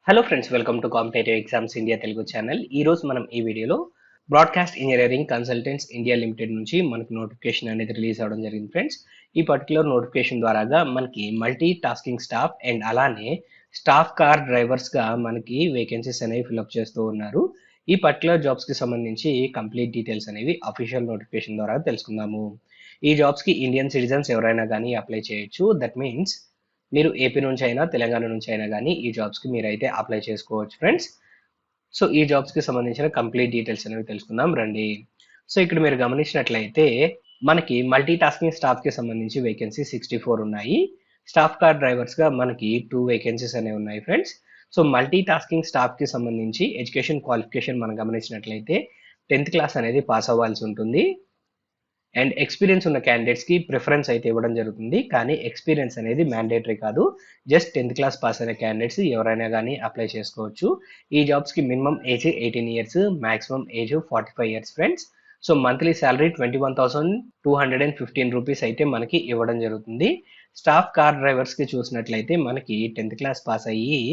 Hello friends, welcome to competitive exams India Telugu channel. ఈ రోజు మనం ఈ వీడియోలో broadcast engineering consultants India limited నుంచి మనకి నోటిఫికేషన్ అనేది రిలీజ్ అవ్వడం జరిగింది ఫ్రెండ్స్. ఈ పర్టికులర్ నోటిఫికేషన్ ద్వారాగా మనకి మల్టీ టాస్కింగ్ స్టాఫ్ అండ్ అలానే స్టాఫ్ కార్ డ్రైవర్స్గా మనకి వేకెన్సీస్ అనేవి ఫిల్అప్ చేస్తూ ఉన్నారు. ఈ పర్టికులర్ జాబ్స్కి సంబంధించి కంప్లీట్ డీటెయిల్స్ అనేవి అఫీషియల్ నోటిఫికేషన్ ద్వారా తెలుసుకుందాము. ఈ జాబ్స్కి ఇండియన్ సిటిజన్స్ ఎవరైనా కానీ అప్లై చేయొచ్చు. దట్ మీన్స్ మీరు ఏపీ నుంచి అయినా తెలంగాణ నుంచి అయినా కానీ ఈ జాబ్స్కి మీరైతే అప్లై చేసుకోవచ్చు ఫ్రెండ్స్. సో ఈ జాబ్స్కి సంబంధించిన కంప్లీట్ డీటెయిల్స్ అనేవి తెలుసుకుందాం రండి. సో ఇక్కడ మీరు గమనించినట్లయితే మనకి మల్టీ టాస్కింగ్ స్టాఫ్కి సంబంధించి వేకెన్సీ 64 ఉన్నాయి. స్టాఫ్ కార్ డ్రైవర్స్గా మనకి 2 వేకెన్సీస్ అనేవి ఉన్నాయి ఫ్రెండ్స్. సో మల్టీ టాస్కింగ్ స్టాఫ్కి సంబంధించి ఎడ్యుకేషన్ క్వాలిఫికేషన్ మనం గమనించినట్లయితే 10th క్లాస్ అనేది పాస్ అవ్వాల్సి ఉంటుంది. అండ్ ఎక్స్పీరియన్స్ ఉన్న క్యాండిడేట్స్కి ప్రిఫరెన్స్ అయితే ఇవ్వడం జరుగుతుంది, కానీ ఎక్స్పీరియన్స్ అనేది మ్యాండేటరీ కాదు. జస్ట్ 10th క్లాస్ పాస్ అయిన క్యాండిడేట్స్ ఎవరైనా కానీ అప్లై చేసుకోవచ్చు. ఈ జాబ్స్కి minimum age 18 years, maximum age 45 years friends. So monthly salary 21,215 rupees అయితే మనకి ఇవ్వడం జరుగుతుంది. స్టాఫ్ కార్ డ్రైవర్స్కి చూసినట్లయితే మనకి 10th క్లాస్ పాస్ అయ్యి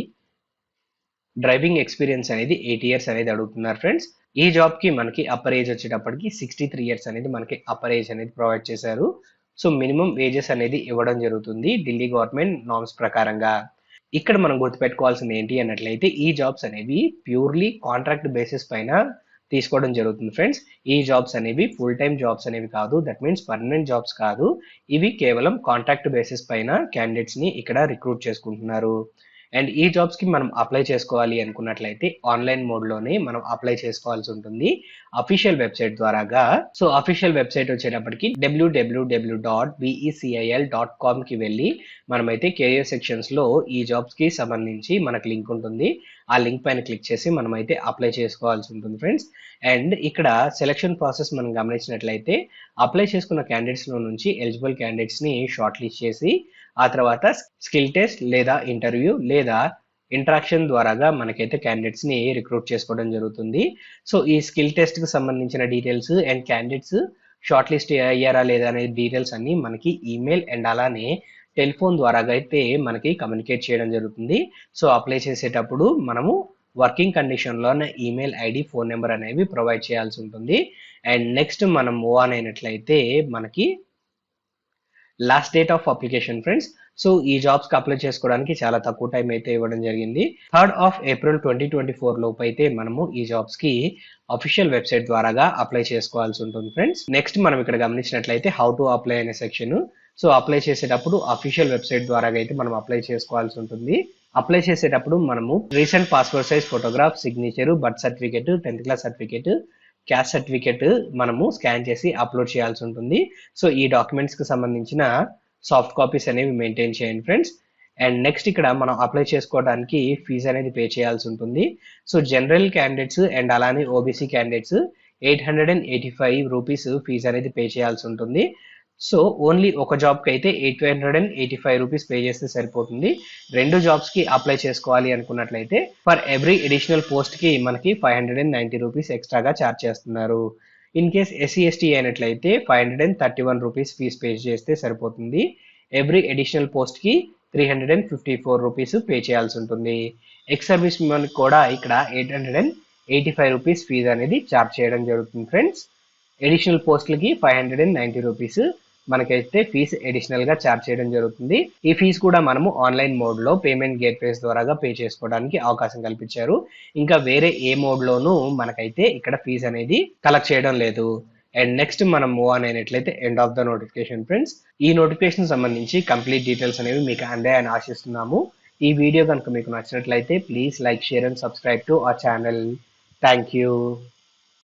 డ్రైవింగ్ ఎక్స్పీరియన్స్ అనేది 8 ఇయర్స్ అనేది అడుగుతున్నారు ఫ్రెండ్స్. ఈ జాబ్ కి మనకి అప్పర్ ఏజ్ వచ్చేటప్పటికి 63 ఇయర్స్ అనేది మనకి అప్పర్ ఏజ్ అనేది ప్రొవైడ్ చేశారు. సో మినిమం వేజెస్ అనేది ఇవ్వడం జరుగుతుంది ఢిల్లీ గవర్నమెంట్ నార్మ్స్ ప్రకారంగా. ఇక్కడ మనం గుర్తుపెట్టుకోవాల్సింది ఏంటి అన్నట్లయితే ఈ జాబ్స్ అనేవి ప్యూర్లీ కాంట్రాక్ట్ బేసిస్ పైన తీసుకోవడం జరుగుతుంది ఫ్రెండ్స్. ఈ జాబ్స్ అనేవి ఫుల్ టైం జాబ్స్ అనేవి కాదు, దట్ మీన్స్ పర్మనెంట్ జాబ్స్ కాదు. ఇవి కేవలం కాంట్రాక్ట్ బేసిస్ పైన క్యాండిడేట్స్ ని ఇక్కడ రిక్రూట్ చేసుకుంటున్నారు. అండ్ ఈ జాబ్స్కి మనం అప్లై చేసుకోవాలి అనుకున్నట్లయితే ఆన్లైన్ మోడ్లోనే మనం అప్లై చేసుకోవాల్సి ఉంటుంది అఫీషియల్ వెబ్సైట్ ద్వారాగా. సో అఫీషియల్ వెబ్సైట్ వచ్చేటప్పటికి www.becil.com కి వెళ్ళి మనమైతే కెరియర్ సెక్షన్స్లో ఈ జాబ్స్కి సంబంధించి మనకు లింక్ ఉంటుంది. ఆ లింక్ పైన క్లిక్ చేసి మనమైతే అప్లై చేసుకోవాల్సి ఉంటుంది ఫ్రెండ్స్. అండ్ ఇక్కడ సెలక్షన్ ప్రాసెస్ మనం గమనించినట్లయితే అప్లై చేసుకున్న క్యాండిడేట్స్లో నుంచి ఎలిజిబుల్ క్యాండిడేట్స్ని షార్ట్ లిస్ట్ చేసి ఆ తర్వాత స్కిల్ టెస్ట్ లేదా ఇంటర్వ్యూ లేదా ఇంటరాక్షన్ ద్వారాగా మనకైతే క్యాండిడేట్స్ ని రిక్రూట్ చేసుకోవడం జరుగుతుంది. సో ఈ స్కిల్ టెస్ట్ కి సంబంధించిన details and candidates short list అయ్యారా లేదా అనే డీటెయిల్స్ అన్ని మనకి ఈమెయిల్ అండ్ అలానే టెలిఫోన్ ద్వారాగా అయితే మనకి కమ్యూనికేట్ చేయడం జరుగుతుంది. సో అప్లై చేసేటప్పుడు మనము వర్కింగ్ కండిషన్లోనే ఈమెయిల్ ఐడి, ఫోన్ నెంబర్ అనేవి ప్రొవైడ్ చేయాల్సి ఉంటుంది. అండ్ నెక్స్ట్ మనం మూవ్ ఆన్ అయినట్లయితే మనకి last date of application friends. So ఈ జాబ్స్కి అప్లై చేసుకోవడానికి చాలా తక్కువ టైం అయితే ఇవ్వడం జరిగింది. 3rd of April 2024 లోపు అయితే మనము ఈ జాబ్స్కి అఫీషియల్ వెబ్సైట్ ద్వారాగా అప్లై చేసుకోవాల్సి ఉంటుంది ఫ్రెండ్స్. నెక్స్ట్ మనం ఇక్కడ గమనించినట్లయితే హౌ టు అప్లై అనే సెక్షన్. సో అప్లై చేసేటప్పుడు అఫీషియల్ వెబ్సైట్ ద్వారా అయితే మనం అప్లై చేసుకోవాల్సి ఉంటుంది. అప్లై చేసేటప్పుడు మనము recent passport size photograph, signature, birth certificate, 10th class certificate, caste certificate మనము స్కాన్ చేసి అప్లోడ్ చేయాల్సి ఉంటుంది. సో ఈ డాక్యుమెంట్స్కి సంబంధించిన సాఫ్ట్ కాపీస్ అనేవి మెయింటైన్ చేయండి ఫ్రెండ్స్. అండ్ నెక్స్ట్ ఇక్కడ మనం అప్లై చేసుకోవడానికి ఫీజు అనేది పే చేయాల్సి ఉంటుంది. సో జనరల్ క్యాండిడేట్స్ అండ్ అలానే ఓబీసీ క్యాండిడేట్స్ 885 రూపీస్ ఫీజు అనేది పే చేయాల్సి ఉంటుంది. సో ఓన్లీ ఒక జాబ్కి అయితే 885 రూపీస్ పే చేస్తే సరిపోతుంది. 2 జాబ్స్కి అప్లై చేసుకోవాలి అనుకున్నట్లయితే ఫర్ ఎవ్రీ అడిషనల్ పోస్ట్కి మనకి 590 రూపీస్ ఎక్స్ట్రాగా ఛార్జ్ చేస్తున్నారు. ఇన్ కేస్ ఎస్సీ ఎస్టీ అయినట్లయితే 531 రూపీస్ ఫీజ్ పే చేస్తే సరిపోతుంది. ఎవ్రీ అడిషనల్ పోస్ట్కి 354 రూపీస్ పే చేయాల్సి ఉంటుంది. ఎక్స్ సర్వీస్ మెన్ కూడా ఇక్కడ 885 రూపీస్ ఫీజ్ అనేది ఛార్జ్ చేయడం జరుగుతుంది ఫ్రెండ్స్. అడిషనల్ పోస్టులకి 590 రూపీస్ మనకైతే ఫీజు అడిషనల్ గా ఛార్జ్ చేయడం జరుగుతుంది. ఈ ఫీజు కూడా మనము ఆన్లైన్ మోడ్ లో పేమెంట్ గేట్వేస్ ద్వారా పే చేసుకోవడానికి అవకాశం కల్పించారు. ఇంకా వేరే ఏ మోడ్ లోనూ మనకైతే ఇక్కడ ఫీజు అనేది కలెక్ట్ చేయడం లేదు. అండ్ నెక్స్ట్ మనం మూవ్ ఆన్ అయినట్లయితే end of the notification friends. ఈ నోటిఫికేషన్ సంబంధించి కంప్లీట్ డీటెయిల్స్ అనేవి మీకు అందాయని ఆశిస్తున్నాము. ఈ వీడియో కనుక మీకు నచ్చినట్లయితే please like, share and subscribe to our channel. Thank you.